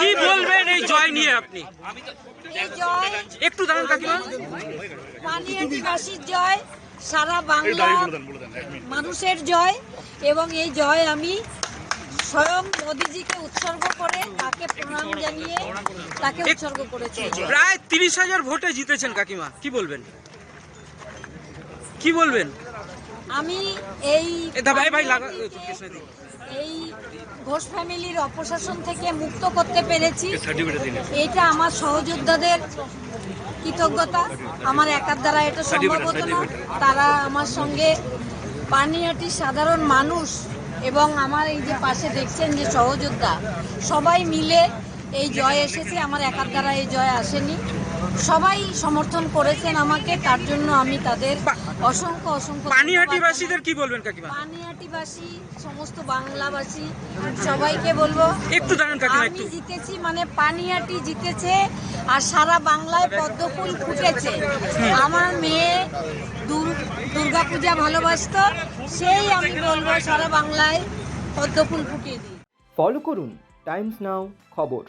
কি বলবেন এই জয় নিয়ে আপনি? এই জয় একটু দাঁড়ান কাকিমা। পানিহাটিবাসীর জয়, সারা বাংলা মানুষের জয়, এবং এই জয় আমি স্বয়ং মোদিজিকে উৎসর্গ করে তাকে প্রণাম জানিয়ে তাকে উৎসর্গ করেছি। প্রায় 30,000 ভোটে জিতেছেন কাকিমা, কি বলবেন? কি বলবেন? আমি এই এই ঘোষ ফ্যামিলির অপশাসন থেকে মুক্ত করতে পেরেছি, এটা আমার সহযোদ্ধাদের কৃতজ্ঞতা। আমার একার দ্বারা এটা সম্ভব হতো না। তারা আমার সঙ্গে পানিহাটির সাধারণ মানুষ এবং আমার এই যে পাশে দেখছেন যে সহযোদ্ধা, সবাই মিলে এই জয় এসেছে। আমার একার দ্বারা এই জয় আসেনি, সবাই সমর্থন করেছেন আমাকে, তার জন্য আমি তাদের অসংখ্য অসংখ্য। পানিহাটিবাসীদের কি বলবেন কাকিমা? পানিহাটিবাসী, সমস্ত বাংলাবাসী সবাইকে বলবো, একটু দাঁড়ান কাকিমা। আমি জিতেছি মানে পানিহাটি জিতেছে, আর সারা বাংলায় পদ্মফুল ফুটেছে। আমার মেয়ে দুর্গাপূজা ভালোবাসতো, সেই আমি বলবো সারা বাংলায় পদ্মফুল ফুটিয়ে দিই। ফলো করুন টাইমস নাও খবর।